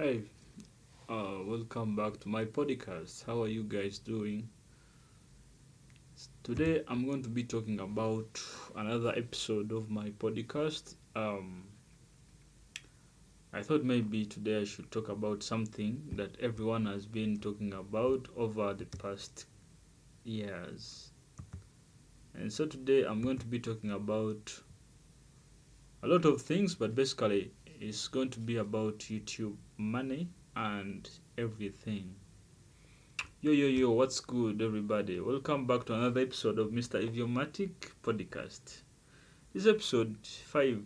Hey, welcome back to my podcast. How are you guys doing? Today I'm going to be talking about another episode of my podcast. I thought maybe today I should talk about something that everyone has been talking about over the past years. And so today I'm going to be talking about a lot of things, but basically it's going to be about YouTube money and everything. Yo, what's good, everybody? Welcome back to another episode of Mr. EVIOMATIC Podcast. This is episode 5,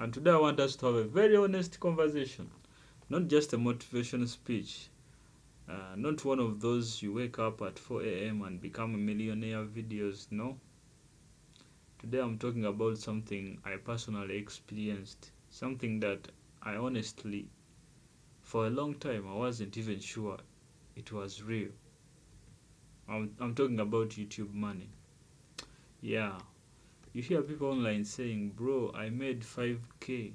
and today I want us to have a very honest conversation, not just a motivational speech, not one of those you wake up at 4 a.m. and become a millionaire videos. No. Today I'm talking about something I personally experienced, something that I honestly, for a long time, I wasn't even sure it was real. I'm talking about YouTube money. Yeah, you hear people online saying, "Bro, I made 5k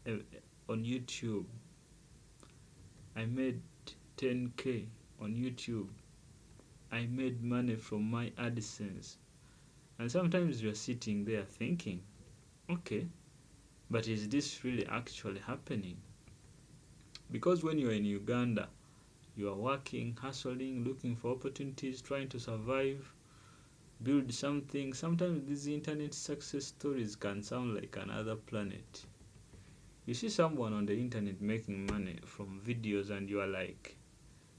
uh, on YouTube. I made 10k on YouTube. I made money from my AdSense." And sometimes you're sitting there thinking, okay, but is this really actually happening? Because when you're in Uganda, you are working, hustling, looking for opportunities, trying to survive, build something. Sometimes these internet success stories can sound like another planet. You see someone on the internet making money from videos and you are like,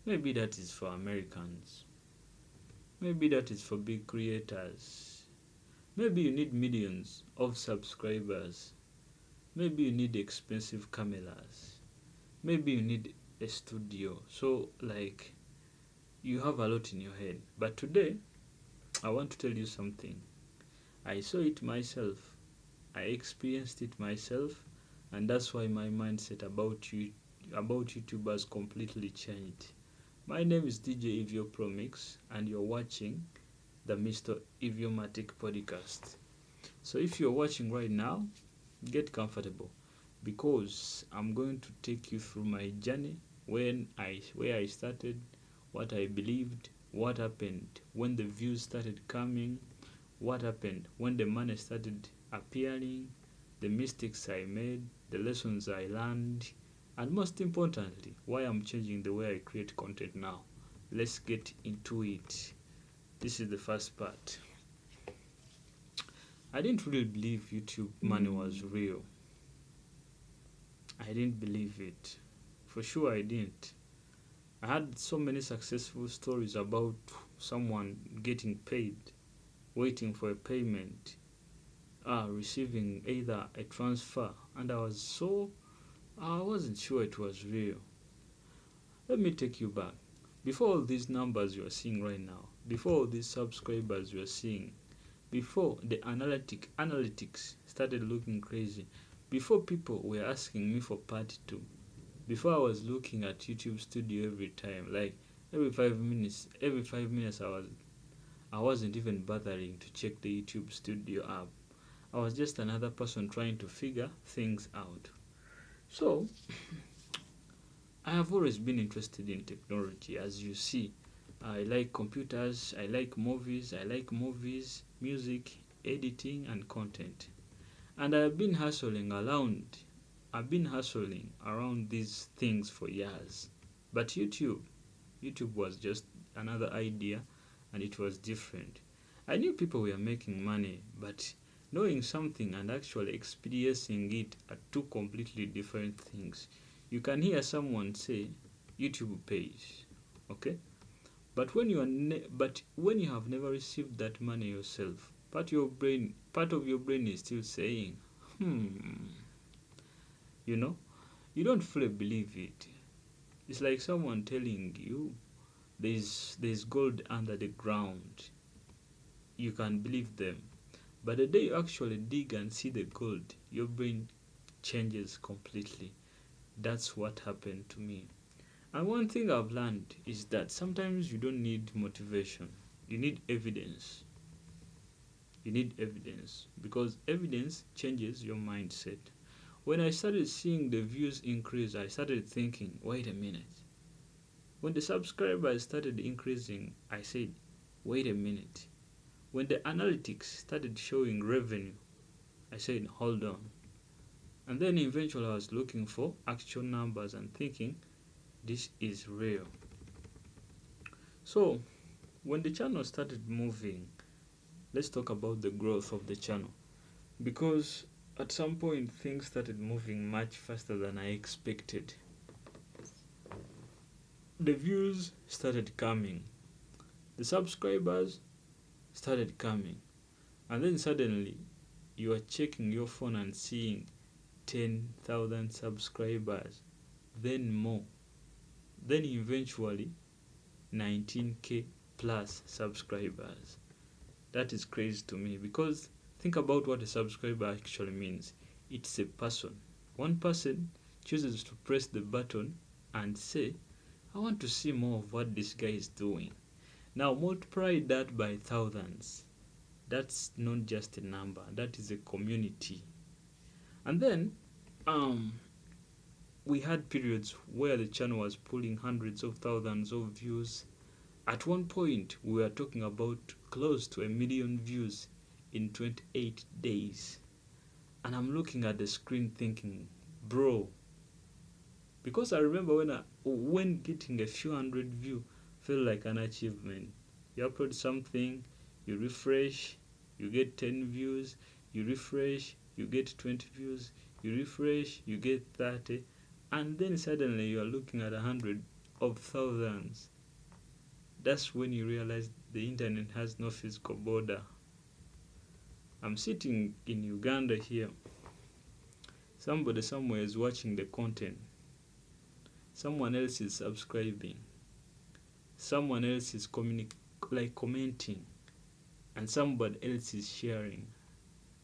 maybe that is for Americans. Maybe that is for big creators. Maybe you need millions of subscribers. Maybe you need expensive cameras. Maybe you need a studio. So, like, you have a lot in your head. But today, I want to tell you something. I saw it myself. I experienced it myself, and that's why my mindset about YouTube has completely changed. My name is DJ Evio Promix, and you're watching the Mr. Eviomatic Podcast. So if you're watching right now, get comfortable because I'm going to take you through my journey where I started, what I believed, what happened when the views started coming, what happened when the money started appearing, the mistakes I made, the lessons I learned, and most importantly, why I'm changing the way I create content now. Let's get into it. This is the first part. I didn't really believe YouTube money was real. I didn't believe it. For sure, I didn't. I had so many successful stories about someone getting paid, waiting for a payment, receiving either a transfer, and I wasn't sure it was real. Let me take you back. Before all these numbers you are seeing right now, before all these subscribers you are seeing, before the analytics started looking crazy, before people were asking me for part 2, before I was looking at YouTube Studio every time, like every 5 minutes I wasn't even bothering to check the YouTube Studio app. I was just another person trying to figure things out. So I have always been interested in technology, as you see. I like computers, I like movies, music, editing, and content. And I've been hustling around these things for years. But YouTube was just another idea and it was different. I knew people were making money, but knowing something and actually experiencing it are two completely different things. You can hear someone say YouTube pays, okay? But when you have never received that money yourself, part of your brain is still saying, hmm, you know, you don't fully believe it. It's like someone telling you there's gold under the ground. You can believe them. But the day you actually dig and see the gold, your brain changes completely. That's what happened to me. And one thing I've learned is that sometimes you don't need motivation. You need evidence. You need evidence because evidence changes your mindset. When I started seeing the views increase, I started thinking, wait a minute. When the subscribers started increasing, I said, wait a minute. When the analytics started showing revenue, I said, hold on. And then eventually I was looking for actual numbers and thinking, this is real. So when the channel started moving, let's talk about the growth of the channel. Because at some point things started moving much faster than I expected. The views started coming, the subscribers started coming, and then suddenly you are checking your phone and seeing 10,000 subscribers, then more, then eventually 19k plus subscribers. That is crazy to me, because think about what a subscriber actually means. It's a person. One person chooses to press the button and say, I want to see more of what this guy is doing. Now multiply that by thousands. That's not just a number, that is a community. And then we had periods where the channel was pulling hundreds of thousands of views. At one point we were talking about close to 1 million views in 28 days. And I'm looking at the screen thinking, bro, because I remember when getting a few hundred views felt like an achievement. You upload something, you refresh, you get 10 views, you refresh, you get 20 views, you refresh, you get 30, and then suddenly you are looking at 100 of thousands. That's when you realize the internet has no physical border. I'm sitting in Uganda here. Somebody somewhere is watching the content. Someone else is subscribing. Someone else is commenting. And somebody else is sharing.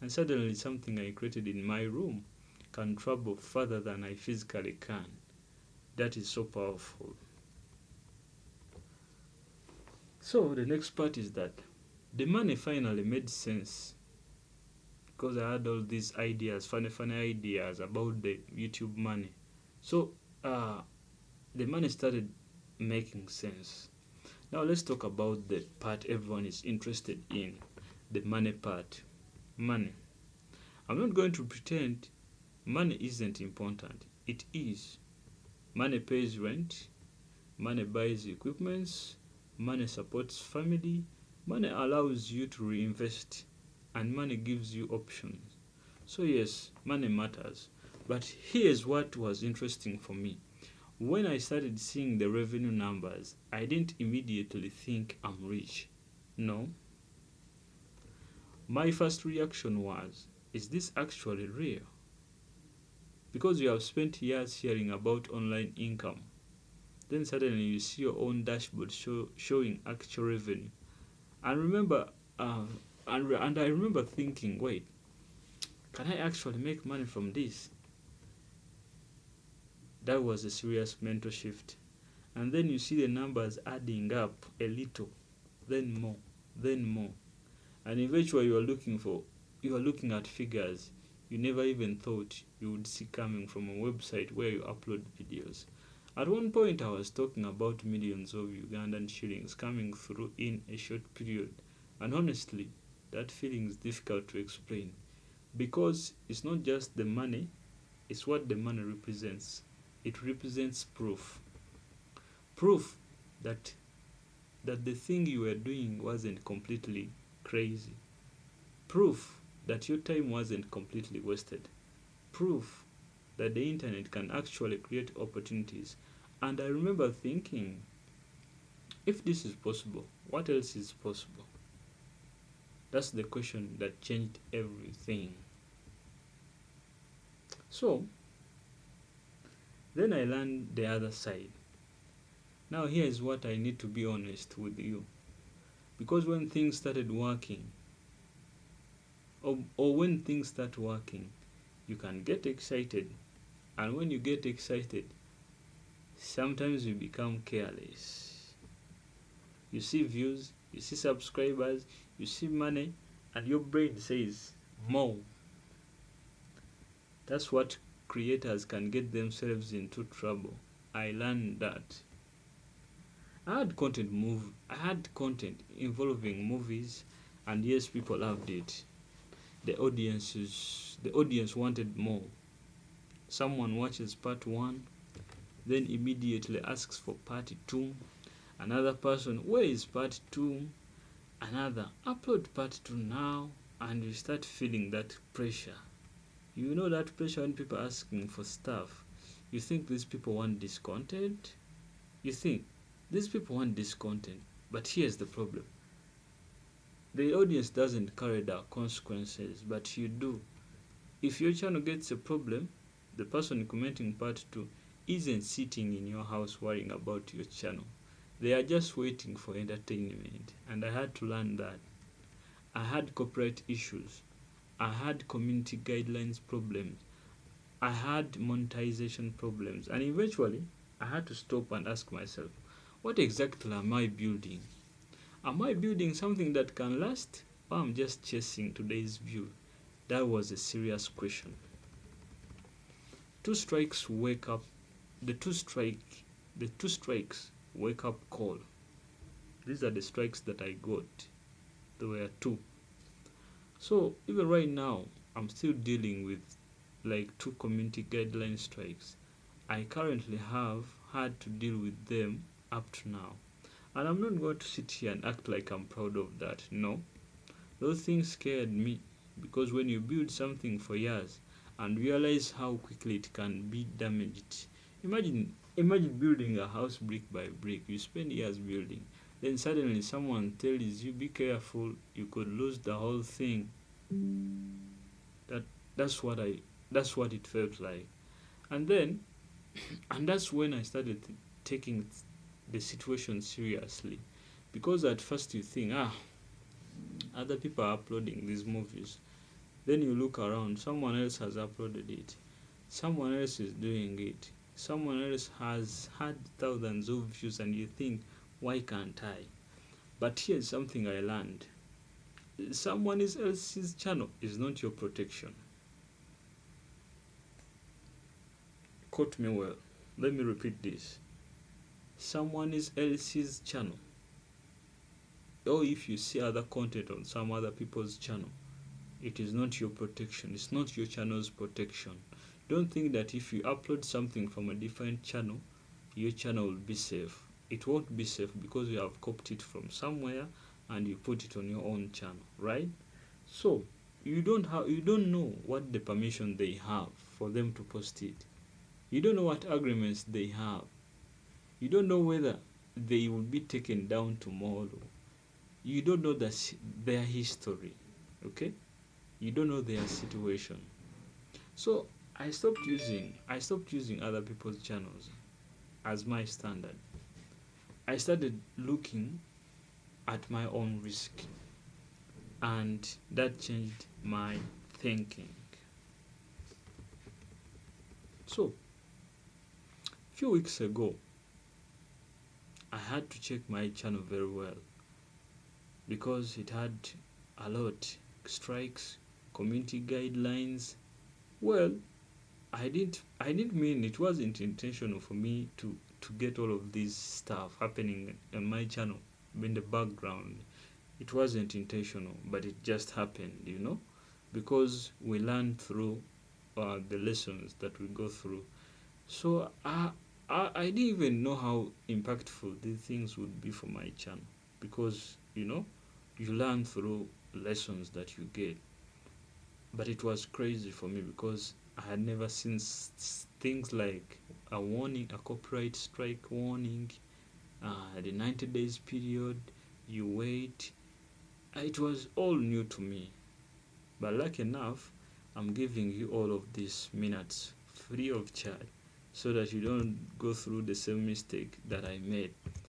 And suddenly something I created in my room can travel further than I physically can. That is so powerful. So the next part is that the money finally made sense, because I had all these ideas, funny ideas about the YouTube money. So the money started making sense. Now let's talk about the part everyone is interested in, the money part. Money. I'm not going to pretend money isn't important. It is. Money pays rent, money buys equipments, money supports family, money allows you to reinvest, and money gives you options. So yes, money matters. But here's what was interesting for me. When I started seeing the revenue numbers, I didn't immediately think I'm rich. No. My first reaction was, is this actually real? Because you have spent years hearing about online income. Then suddenly you see your own dashboard showing actual revenue. And I remember thinking, wait, can I actually make money from this? That was a serious mental shift. And then you see the numbers adding up a little, then more, then more. And eventually you are looking at figures you never even thought you would see coming from a website where you upload videos. At one point I was talking about millions of Ugandan shillings coming through in a short period. And honestly, that feeling is difficult to explain, because it's not just the money, it's what the money represents. It represents proof. Proof that the thing you were doing wasn't completely crazy. Proof that your time wasn't completely wasted. Proof that the internet can actually create opportunities. And I remember thinking, if this is possible, what else is possible? That's the question that changed everything. So, then I learned the other side. Now here is what I need to be honest with you. Because when things started working, or when things start working, you can get excited. And when you get excited, sometimes you become careless. You see views, you see subscribers, you see money, and your brain says, more. That's what creators can get themselves into trouble. I learned that. I had content involving movies, and yes, people loved it. The audience wanted more. Someone watches part 1, then immediately asks for part 2. Another person, where is part 2? Another, upload part 2 now. And you start feeling that pressure. You know that pressure when people are asking for stuff. You think these people want this content? You think these people want this content. But here's the problem. The audience doesn't carry the consequences, but you do. If your channel gets a problem, the person commenting part 2 isn't sitting in your house worrying about your channel. They are just waiting for entertainment. And I had to learn that. I had copyright issues. I had community guidelines problems. I had monetization problems. And eventually, I had to stop and ask myself, what exactly am I building? Am I building something that can last? Or am I just chasing today's view? That was a serious question. Two strikes wake up. The two strikes wake up call. These are the strikes that I got. There were 2. So even right now, I'm still dealing with like 2 community guideline strikes. I currently have had to deal with them up to now. And I'm not going to sit here and act like I'm proud of that. No. Those things scared me, because when you build something for years and realize how quickly it can be damaged. Imagine building a house brick by brick. You spend years building. Then suddenly someone tells you, be careful, you could lose the whole thing. That's what it felt like. And that's when I started taking the situation seriously. Because at first you think, other people are uploading these movies. Then you look around, someone else has uploaded it. Someone else is doing it. Someone else has had thousands of views, and you think, why can't I? But here's something I learned. Someone else's channel is not your protection. Quote me well. Let me repeat this. Someone else's channel. Or if you see other content on some other people's channel, it is not your protection. It's not your channel's protection. Don't think that if you upload something from a different channel, your channel will be safe. It won't be safe, because you have copied it from somewhere and you put it on your own channel, right? So you don't know what the permission they have for them to post it. You don't know what agreements they have. You don't know whether they will be taken down tomorrow. You don't know their history, okay? You don't know their situation. So I stopped using other people's channels as my standard. I started looking at my own risk, and that changed my thinking. So a few weeks ago, I had to check my channel very well, because it had a lot strikes, community guidelines. Well, I didn't mean, it wasn't intentional for me to get all of this stuff happening on my channel in the background. It wasn't intentional, but it just happened, because we learn through the lessons that we go through. So I didn't even know how impactful these things would be for my channel, because you learn through lessons that you get. But it was crazy for me, because I had never seen things like a warning, a copyright strike warning, the 90 days period, you wait. It was all new to me. But lucky enough, I'm giving you all of these minutes free of charge, so that you don't go through the same mistake that I made.